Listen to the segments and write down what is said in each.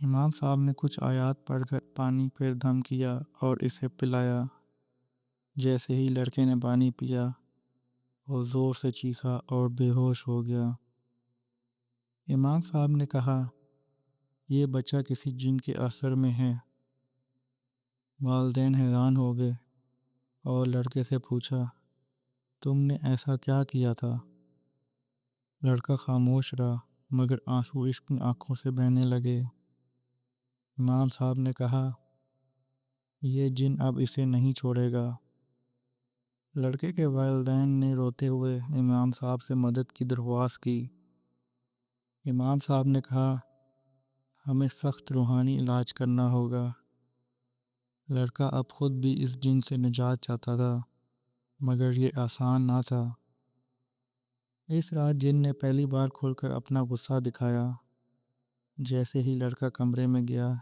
امام صاحب نے کچھ آیات پڑھ کر پانی پھر دم کیا اور اسے پلایا۔ جیسے ہی لڑکے نے پانی پیا وہ زور سے چیخا اور بے ہوش ہو گیا۔ امام صاحب نے کہا، یہ بچہ کسی جن کے اثر میں ہے۔ والدین حیران ہو گئے اور لڑکے سے پوچھا، تم نے ایسا کیا کیا تھا؟ لڑکا خاموش رہا مگر آنسو اس کی آنکھوں سے بہنے لگے۔ امام صاحب نے کہا، یہ جن اب اسے نہیں چھوڑے گا۔ لڑکے کے والدین نے روتے ہوئے امام صاحب سے مدد کی درخواست کی۔ امام صاحب نے کہا، ہمیں سخت روحانی علاج کرنا ہوگا۔ لڑکا اب خود بھی اس جن سے نجات چاہتا تھا مگر یہ آسان نہ تھا۔ اس رات جن نے پہلی بار کھل کر اپنا غصہ دکھایا۔ جیسے ہی لڑکا کمرے میں گیا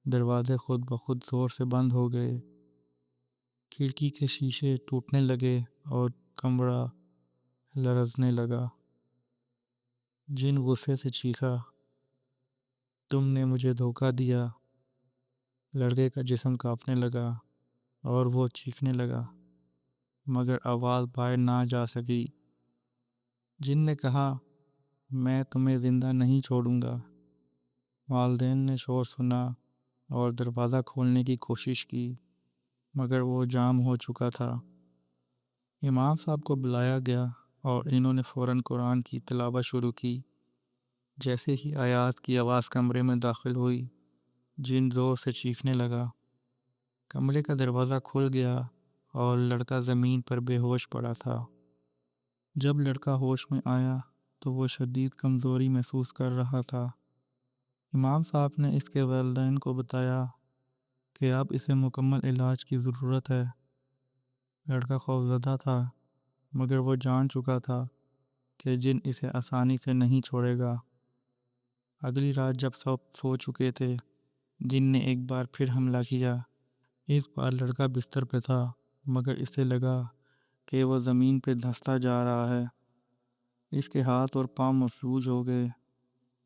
دروازے خود بخود زور سے بند ہو گئے، کھڑکی کے شیشے ٹوٹنے لگے اور کمرہ لرزنے لگا۔ جن غصے سے چیخا، تم نے مجھے دھوکہ دیا۔ لڑکے کا جسم کانپنے لگا اور وہ چیخنے لگا مگر آواز باہر نہ جا سکی۔ جن نے کہا، میں تمہیں زندہ نہیں چھوڑوں گا۔ والدین نے شور سنا اور دروازہ کھولنے کی کوشش کی مگر وہ جام ہو چکا تھا۔ امام صاحب کو بلایا گیا اور انہوں نے فوراً قرآن کی تلاوت شروع کی۔ جیسے ہی آیات کی آواز کمرے میں داخل ہوئی جن زور سے چیخنے لگا۔ کمرے کا دروازہ کھل گیا اور لڑکا زمین پر بے ہوش پڑا تھا۔ جب لڑکا ہوش میں آیا تو وہ شدید کمزوری محسوس کر رہا تھا۔ امام صاحب نے اس کے والدین کو بتایا کہ اب اسے مکمل علاج کی ضرورت ہے۔ لڑکا خوفزدہ تھا مگر وہ جان چکا تھا کہ جن اسے آسانی سے نہیں چھوڑے گا۔ اگلی رات جب سب سو چکے تھے جن نے ایک بار پھر حملہ کیا۔ اس بار لڑکا بستر پہ تھا مگر اسے لگا کہ وہ زمین پہ دھنستا جا رہا ہے۔ اس کے ہاتھ اور پاؤں مفلوج ہو گئے۔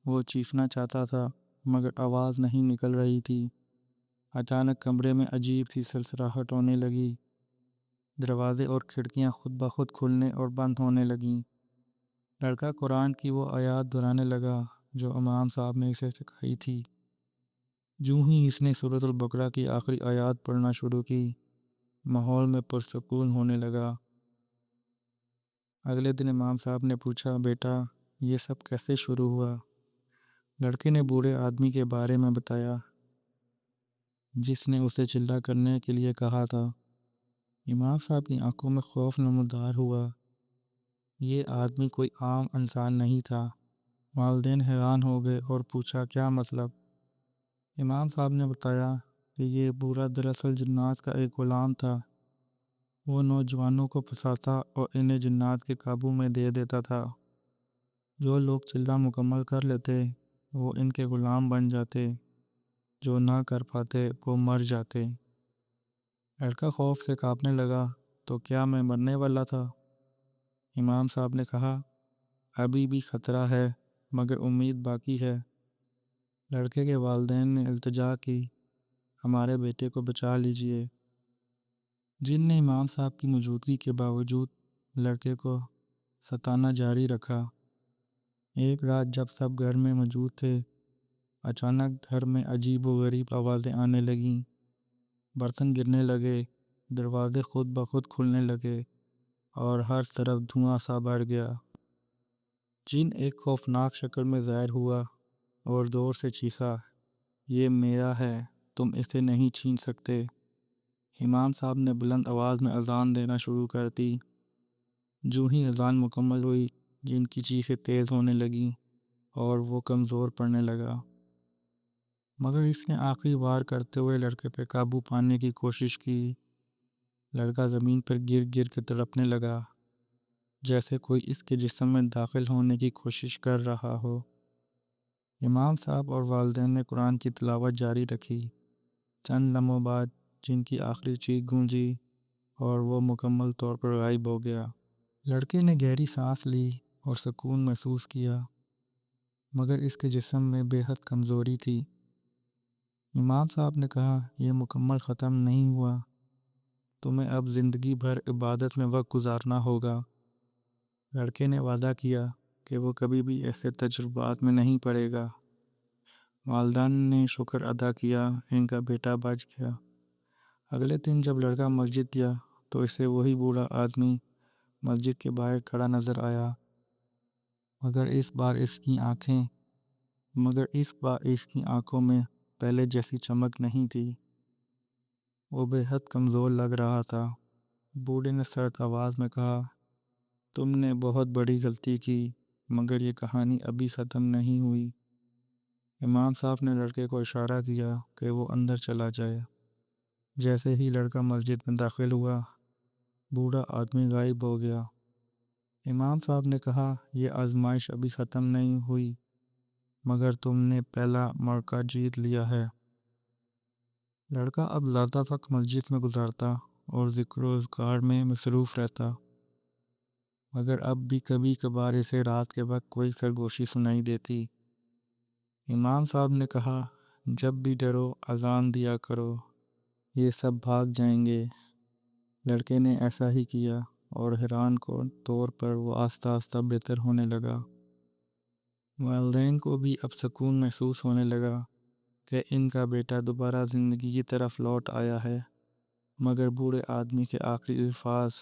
وہ چیخنا چاہتا تھا مگر آواز نہیں نکل رہی تھی۔ اچانک کمرے میں عجیب سی سرسراہٹ ہونے لگی۔ دروازے اور کھڑکیاں خود بخود کھلنے اور بند ہونے لگیں۔ لڑکا قرآن کی وہ آیات دہرانے لگا جو امام صاحب نے اسے سکھائی تھی۔ جو ہی اس نے سورۃ البقرہ کی آخری آیات پڑھنا شروع کی ماحول میں پرسکون ہونے لگا۔ اگلے دن امام صاحب نے پوچھا، بیٹا یہ سب کیسے شروع ہوا؟ لڑکے نے بوڑھے آدمی کے بارے میں بتایا جس نے اسے چلہ کرنے کے لیے کہا تھا۔ امام صاحب کی آنکھوں میں خوف نمودار ہوا۔ یہ آدمی کوئی عام انسان نہیں تھا۔ والدین حیران ہو گئے اور پوچھا، کیا مطلب؟ امام صاحب نے بتایا کہ یہ بوڑھا دراصل جنات کا ایک غلام تھا۔ وہ نوجوانوں کو پھنساتا اور انہیں جنات کے قابو میں دے دیتا تھا۔ جو لوگ چلہ مکمل کر لیتے وہ ان کے غلام بن جاتے، جو نہ کر پاتے وہ مر جاتے۔ لڑکا خوف سے کانپنے لگا، تو کیا میں مرنے والا تھا؟ امام صاحب نے کہا، ابھی بھی خطرہ ہے مگر امید باقی ہے۔ لڑکے کے والدین نے التجا کی، ہمارے بیٹے کو بچا لیجئے۔ جن نے امام صاحب کی موجودگی کے باوجود لڑکے کو ستانا جاری رکھا۔ ایک رات جب سب گھر میں موجود تھے اچانک گھر میں عجیب و غریب آوازیں آنے لگیں۔ برتن گرنے لگے، دروازے خود بخود کھلنے لگے اور ہر طرف دھواں سا بڑھ گیا۔ جن ایک خوفناک شکل میں ظاہر ہوا اور زور سے چیخا، یہ میرا ہے، تم اسے نہیں چھین سکتے۔ امام صاحب نے بلند آواز میں اذان دینا شروع کر دی۔ جو ہی اذان مکمل ہوئی جن کی چیخیں تیز ہونے لگیں اور وہ کمزور پڑنے لگا، مگر اس نے آخری وار کرتے ہوئے لڑکے پہ قابو پانے کی کوشش کی۔ لڑکا زمین پر گر گر کے تڑپنے لگا جیسے کوئی اس کے جسم میں داخل ہونے کی کوشش کر رہا ہو۔ امام صاحب اور والدین نے قرآن کی تلاوت جاری رکھی۔ چند لمحوں بعد جن کی آخری چیخ گونجی اور وہ مکمل طور پر غائب ہو گیا۔ لڑکے نے گہری سانس لی اور سکون محسوس کیا مگر اس کے جسم میں بے حد کمزوری تھی۔ امام صاحب نے کہا یہ مکمل ختم نہیں ہوا، تمہیں اب زندگی بھر عبادت میں وقت گزارنا ہوگا۔ لڑکے نے وعدہ کیا کہ وہ کبھی بھی ایسے تجربات میں نہیں پڑے گا۔ والدین نے شکر ادا کیا، ان کا بیٹا بچ گیا۔ اگلے دن جب لڑکا مسجد گیا تو اسے وہی بوڑھا آدمی مسجد کے باہر کھڑا نظر آیا، مگر اس بار اس کی آنکھوں میں پہلے جیسی چمک نہیں تھی، وہ بے حد کمزور لگ رہا تھا۔ بوڑھے نے سرد آواز میں کہا، تم نے بہت بڑی غلطی کی، مگر یہ کہانی ابھی ختم نہیں ہوئی۔ امام صاحب نے لڑکے کو اشارہ کیا کہ وہ اندر چلا جائے۔ جیسے ہی لڑکا مسجد میں داخل ہوا، بوڑھا آدمی غائب ہو گیا۔ امام صاحب نے کہا، یہ آزمائش ابھی ختم نہیں ہوئی، مگر تم نے پہلا موقع جیت لیا ہے۔ لڑکا اب زیادہ وقت مسجد میں گزارتا اور ذکر و اذکار میں مصروف رہتا، مگر اب بھی کبھی کبھار اسے رات کے وقت کوئی سرگوشی سنائی دیتی۔ امام صاحب نے کہا، جب بھی ڈرو اذان دیا کرو، یہ سب بھاگ جائیں گے۔ لڑکے نے ایسا ہی کیا اور حیران طور پر وہ آہستہ آہستہ بہتر ہونے لگا۔ والدین کو بھی اب سکون محسوس ہونے لگا کہ ان کا بیٹا دوبارہ زندگی کی طرف لوٹ آیا ہے، مگر بوڑھے آدمی کے آخری الفاظ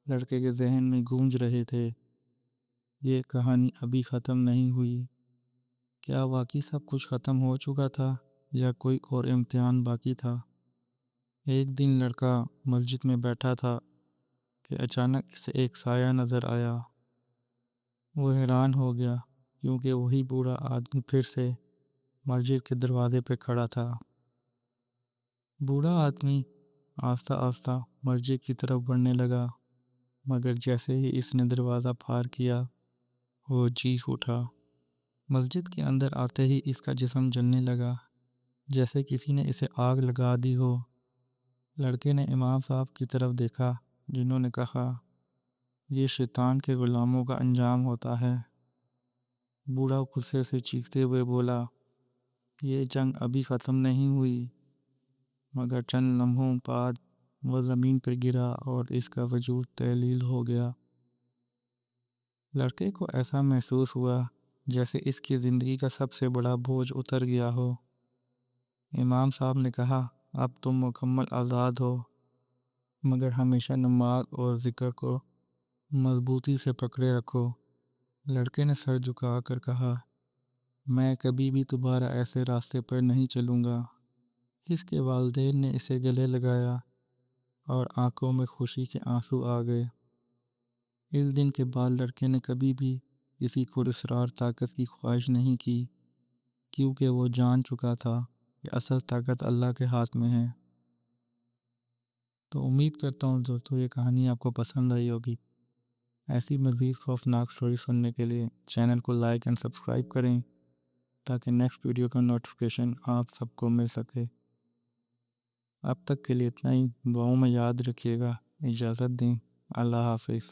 لڑکے کے ذہن میں گونج رہے تھے، یہ کہانی ابھی ختم نہیں ہوئی۔ کیا واقعی سب کچھ ختم ہو چکا تھا یا کوئی اور امتحان باقی تھا؟ ایک دن لڑکا مسجد میں بیٹھا تھا کہ اچانک اسے ایک سایہ نظر آیا۔ وہ حیران ہو گیا کیونکہ وہی بوڑھا آدمی پھر سے مسجد کے دروازے پہ کھڑا تھا۔ بوڑھا آدمی آہستہ آہستہ مسجد کی طرف بڑھنے لگا، مگر جیسے ہی اس نے دروازہ پار کیا، وہ چیخ اٹھا۔ مسجد کے اندر آتے ہی اس کا جسم جلنے لگا، جیسے کسی نے اسے آگ لگا دی ہو۔ لڑکے نے امام صاحب کی طرف دیکھا، جنہوں نے کہا، یہ شیطان کے غلاموں کا انجام ہوتا ہے۔ بوڑھا غصے سے چیختے ہوئے بولا، یہ جنگ ابھی ختم نہیں ہوئی، مگر چند لمحوں بعد وہ زمین پر گرا اور اس کا وجود تحلیل ہو گیا۔ لڑکے کو ایسا محسوس ہوا جیسے اس کی زندگی کا سب سے بڑا بوجھ اتر گیا ہو۔ امام صاحب نے کہا، اب تم مکمل آزاد ہو، مگر ہمیشہ نماز اور ذکر کو مضبوطی سے پکڑے رکھو۔ لڑکے نے سر جھکا کر کہا، میں کبھی بھی دوبارہ ایسے راستے پر نہیں چلوں گا۔ اس کے والدین نے اسے گلے لگایا اور آنکھوں میں خوشی کے آنسو آ گئے۔ اس دن کے بعد لڑکے نے کبھی بھی کسی پراسرار طاقت کی خواہش نہیں کی، کیونکہ وہ جان چکا تھا کہ اصل طاقت اللہ کے ہاتھ میں ہے۔ تو امید کرتا ہوں دوستوں یہ کہانی آپ کو پسند آئی ہوگی۔ ایسی مزید خوفناک سٹوری سننے کے لیے چینل کو لائک اینڈ سبسکرائب کریں تاکہ نیکسٹ ویڈیو کا نوٹیفیکیشن آپ سب کو مل سکے۔ اب تک کے لیے اتنا ہی، دعاؤں میں یاد رکھیے گا۔ اجازت دیں، اللہ حافظ۔